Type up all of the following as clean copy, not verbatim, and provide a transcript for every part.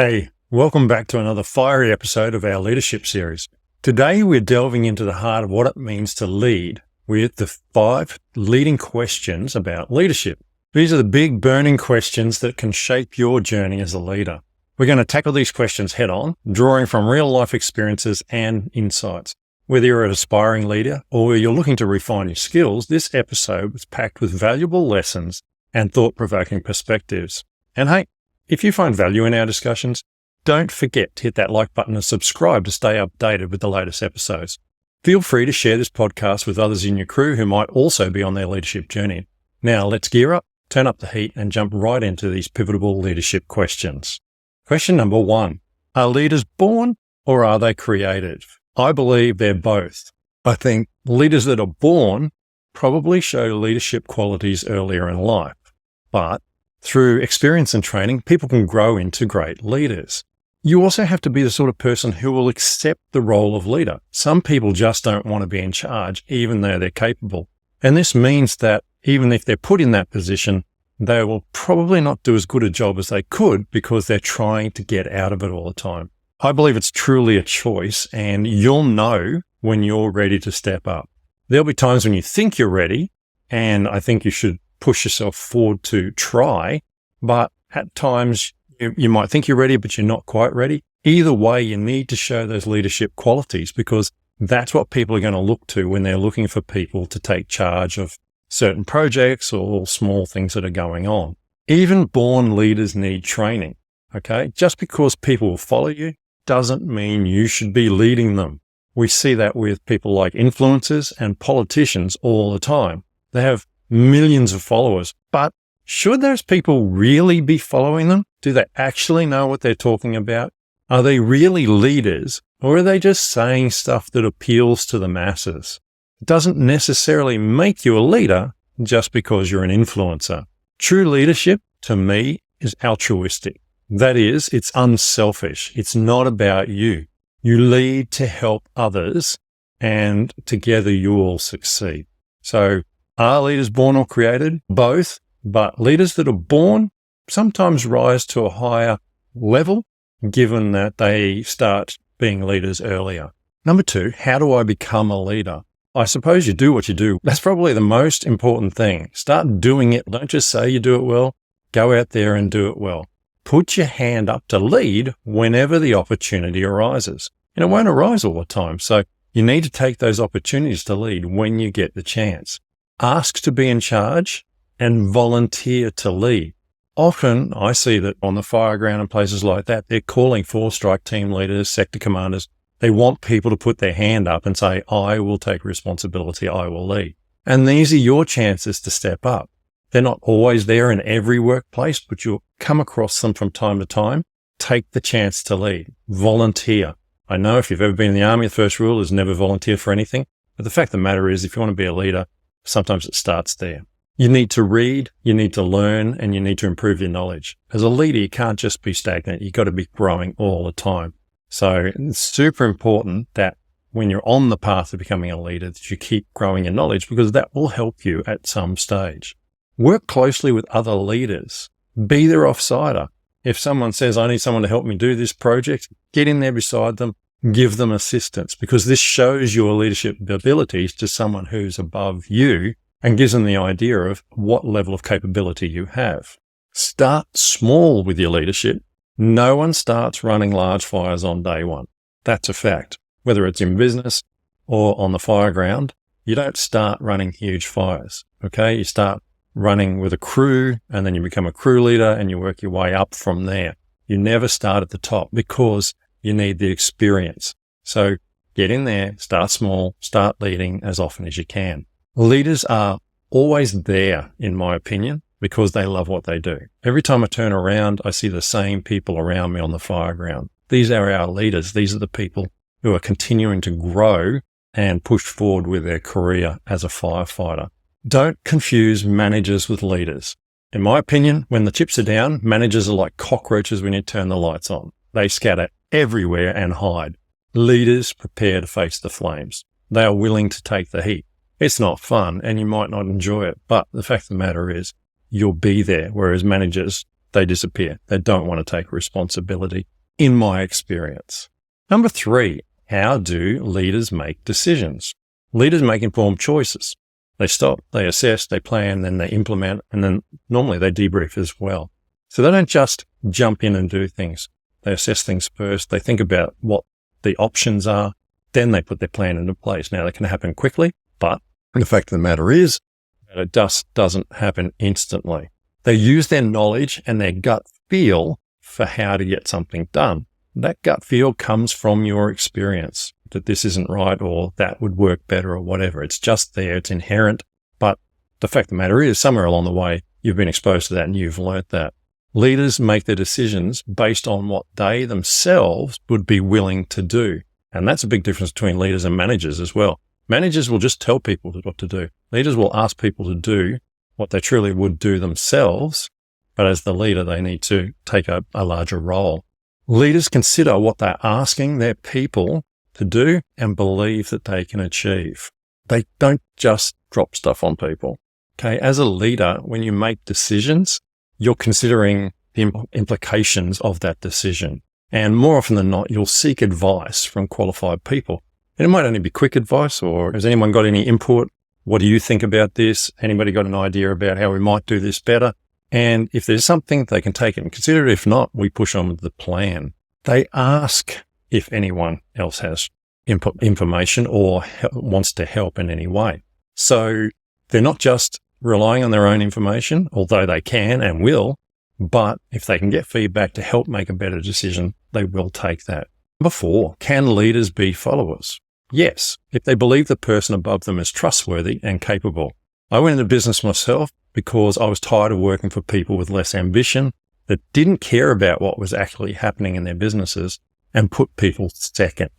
Hey, welcome back to another fiery episode of our leadership series. Today, we're delving into the heart of what it means to lead with the 5 leading questions about leadership. These are the big burning questions that can shape your journey as a leader. We're going to tackle these questions head on, drawing from real life experiences and insights. Whether you're an aspiring leader or you're looking to refine your skills, this episode was packed with valuable lessons and thought-provoking perspectives. And hey, if you find value in our discussions, don't forget to hit that like button and subscribe to stay updated with the latest episodes. Feel free to share this podcast with others in your crew who might also be on their leadership journey. Now let's gear up, turn up the heat, and jump right into these pivotal leadership questions. Question number 1. Are leaders born or are they created? I believe they're both. I think leaders that are born probably show leadership qualities earlier in life, but through experience and training, people can grow into great leaders. You also have to be the sort of person who will accept the role of leader. Some people just don't want to be in charge, even though they're capable. And this means that even if they're put in that position, they will probably not do as good a job as they could because they're trying to get out of it all the time. I believe it's truly a choice, and you'll know when you're ready to step up. There'll be times when you think you're ready, and I think you should push yourself forward to try, but at times you might think you're ready, but you're not quite ready. Either way, you need to show those leadership qualities because that's what people are going to look to when they're looking for people to take charge of certain projects or small things that are going on. Even born leaders need training, okay? Just because people will follow you doesn't mean you should be leading them. We see that with people like influencers and politicians all the time. They have millions of followers, but should those people really be following them? Do they actually know what they're talking about? Are they really leaders, or are they just saying stuff that appeals to the masses? It doesn't necessarily make you a leader just because you're an influencer. True leadership, to me, is altruistic. That is, it's unselfish. It's not about you. You lead to help others, and together you all succeed. So, are leaders born or created? Both, but leaders that are born sometimes rise to a higher level given that they start being leaders earlier. Number 2, how do I become a leader? I suppose you do what you do. That's probably the most important thing. Start doing it. Don't just say you do it well. Go out there and do it well. Put your hand up to lead whenever the opportunity arises. And it won't arise all the time. So you need to take those opportunities to lead when you get the chance. Ask to be in charge and volunteer to lead. Often I see that on the fire ground and places like that, they're calling for strike team leaders, sector commanders. They want people to put their hand up and say, I will take responsibility, I will lead. And these are your chances to step up. They're not always there in every workplace, but you'll come across them from time to time. Take the chance to lead. Volunteer. I know if you've ever been in the army, the first rule is never volunteer for anything. But the fact of the matter is, if you want to be a leader, sometimes it starts there. You need to read, you need to learn, and you need to improve your knowledge. As a leader, you can't just be stagnant. You've got to be growing all the time. So it's super important that when you're on the path of becoming a leader, that you keep growing your knowledge because that will help you at some stage. Work closely with other leaders. Be their offsider. If someone says, I need someone to help me do this project, get in there beside them, give them assistance because this shows your leadership abilities to someone who's above you and gives them the idea of what level of capability you have. Start small with your leadership. No one starts running large fires on day one. That's a fact. Whether it's in business or on the fire ground, you don't start running huge fires, okay? You start running with a crew and then you become a crew leader and you work your way up from there. You never start at the top because you need the experience. So get in there, start small, start leading as often as you can. Leaders are always there, in my opinion, because they love what they do. Every time I turn around, I see the same people around me on the fire ground. These are our leaders. These are the people who are continuing to grow and push forward with their career as a firefighter. Don't confuse managers with leaders. In my opinion, when the chips are down, managers are like cockroaches when you turn the lights on. They scatter everywhere and hide. Leaders prepare to face the flames. They are willing to take the heat. It's not fun and you might not enjoy it, but the fact of the matter is you'll be there, whereas managers they disappear. They don't want to take responsibility, in my experience. Number 3, how do leaders make decisions? Leaders make informed choices. They stop, they assess, they plan, then they implement, and then normally they debrief as well. So they don't just jump in and do things. They assess things first. They think about what the options are. Then they put their plan into place. Now, that can happen quickly, but the fact of the matter is that it just doesn't happen instantly. They use their knowledge and their gut feel for how to get something done. That gut feel comes from your experience, that this isn't right or that would work better or whatever. It's just there. It's inherent. But the fact of the matter is, somewhere along the way, you've been exposed to that and you've learnt that. Leaders make their decisions based on what they themselves would be willing to do. And that's a big difference between leaders and managers as well. Managers will just tell people what to do. Leaders will ask people to do what they truly would do themselves. But as the leader, they need to take a larger role. Leaders consider what they're asking their people to do and believe that they can achieve. They don't just drop stuff on people. Okay. As a leader, when you make decisions, you're considering the implications of that decision. And more often than not, you'll seek advice from qualified people. And it might only be quick advice, or has anyone got any input? What do you think about this? Anybody got an idea about how we might do this better? And if there's something, they can take it and consider it. If not, we push on with the plan. They ask if anyone else has information or wants to help in any way. So they're not just relying on their own information, although they can and will, but if they can get feedback to help make a better decision, they will take that. Number 4, can leaders be followers? Yes, if they believe the person above them is trustworthy and capable. I went into business myself because I was tired of working for people with less ambition that didn't care about what was actually happening in their businesses and put people second.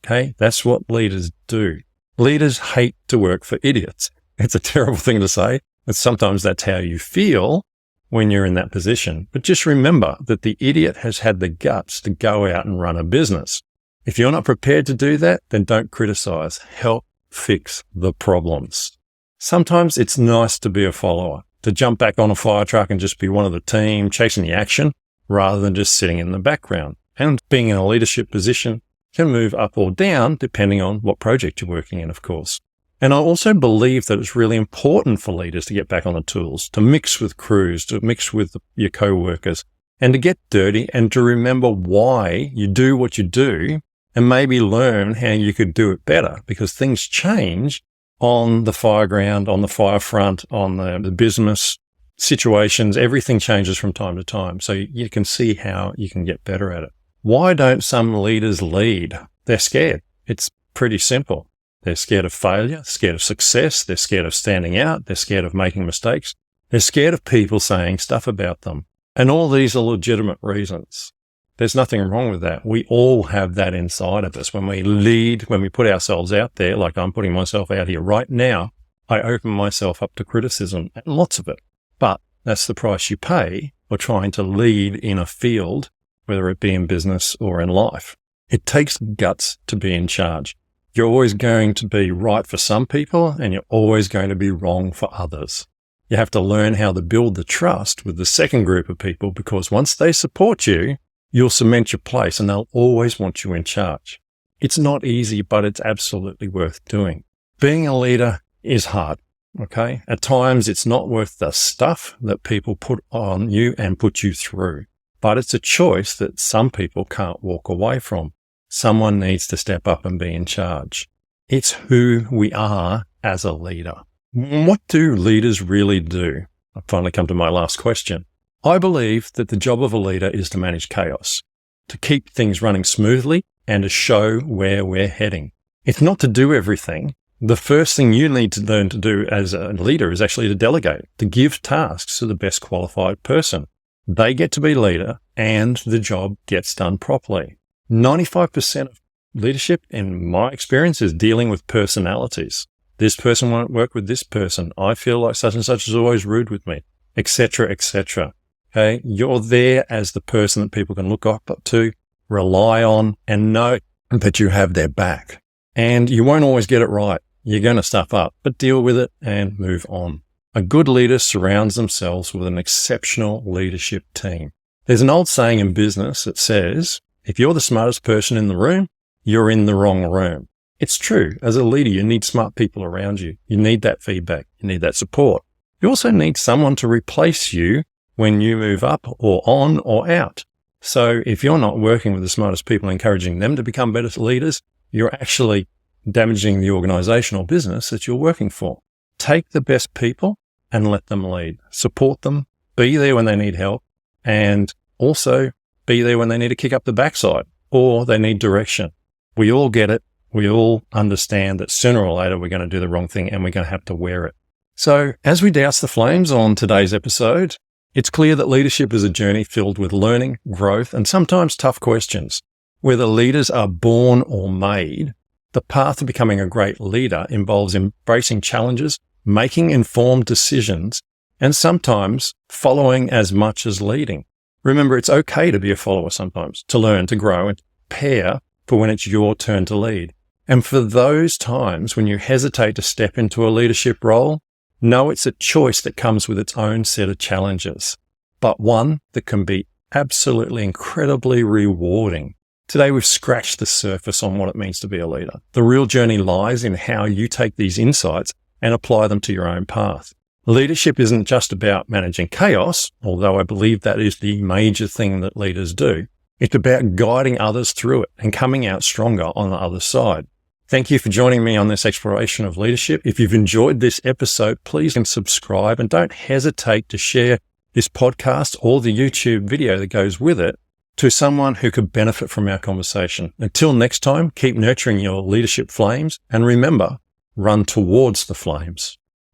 Okay, that's what leaders do. Leaders hate to work for idiots. It's a terrible thing to say, but sometimes that's how you feel when you're in that position. But just remember that the idiot has had the guts to go out and run a business. If you're not prepared to do that, then don't criticize. Help fix the problems. Sometimes it's nice to be a follower, to jump back on a fire truck and just be one of the team chasing the action rather than just sitting in the background. And being in a leadership position can move up or down depending on what project you're working in, of course. And I also believe that it's really important for leaders to get back on the tools, to mix with crews, to mix with your co-workers, and to get dirty and to remember why you do what you do and maybe learn how you could do it better, because things change on the fireground, on the fire front, on the business situations. Everything changes from time to time. So you can see how you can get better at it. Why don't some leaders lead? They're scared. It's pretty simple. They're scared of failure, scared of success. They're scared of standing out. They're scared of making mistakes. They're scared of people saying stuff about them. And all these are legitimate reasons. There's nothing wrong with that. We all have that inside of us. When we lead, when we put ourselves out there, like I'm putting myself out here right now, I open myself up to criticism, and lots of it. But that's the price you pay for trying to lead in a field, whether it be in business or in life. It takes guts to be in charge. You're always going to be right for some people and you're always going to be wrong for others. You have to learn how to build the trust with the second group of people, because once they support you, you'll cement your place and they'll always want you in charge. It's not easy, but it's absolutely worth doing. Being a leader is hard, okay? At times, it's not worth the stuff that people put on you and put you through, but it's a choice that some people can't walk away from. Someone needs to step up and be in charge. It's who we are as a leader. What do leaders really do? I've finally come to my last question. I believe that the job of a leader is to manage chaos, to keep things running smoothly and to show where we're heading. It's not to do everything. The first thing you need to learn to do as a leader is actually to delegate, to give tasks to the best qualified person. They get to be leader and the job gets done properly. 95% of leadership, in my experience, is dealing with personalities. This person won't work with this person. I feel like such and such is always rude with me, etc., etc. Okay, you're there as the person that people can look up to, rely on, and know that you have their back. And you won't always get it right. You're going to stuff up, but deal with it and move on. A good leader surrounds themselves with an exceptional leadership team. There's an old saying in business that says, if you're the smartest person in the room, you're in the wrong room. It's true. As a leader, you need smart people around you. You need that feedback. You need that support. You also need someone to replace you when you move up or on or out. So if you're not working with the smartest people, encouraging them to become better leaders, you're actually damaging the organization or business that you're working for. Take the best people and let them lead. Support them. Be there when they need help. And also be there when they need to kick up the backside or they need direction. We all get it. We all understand that sooner or later we're going to do the wrong thing and we're going to have to wear it. So as we douse the flames on today's episode, it's clear that leadership is a journey filled with learning, growth, and sometimes tough questions. Whether leaders are born or made, the path to becoming a great leader involves embracing challenges, making informed decisions, and sometimes following as much as leading. Remember, it's okay to be a follower sometimes, to learn, to grow, and prepare for when it's your turn to lead. And for those times when you hesitate to step into a leadership role, know it's a choice that comes with its own set of challenges, but one that can be absolutely incredibly rewarding. Today, we've scratched the surface on what it means to be a leader. The real journey lies in how you take these insights and apply them to your own path. Leadership isn't just about managing chaos, although I believe that is the major thing that leaders do. It's about guiding others through it and coming out stronger on the other side. Thank you for joining me on this exploration of leadership. If you've enjoyed this episode, please subscribe and don't hesitate to share this podcast or the YouTube video that goes with it to someone who could benefit from our conversation. Until next time, keep nurturing your leadership flames and remember, run towards the flames.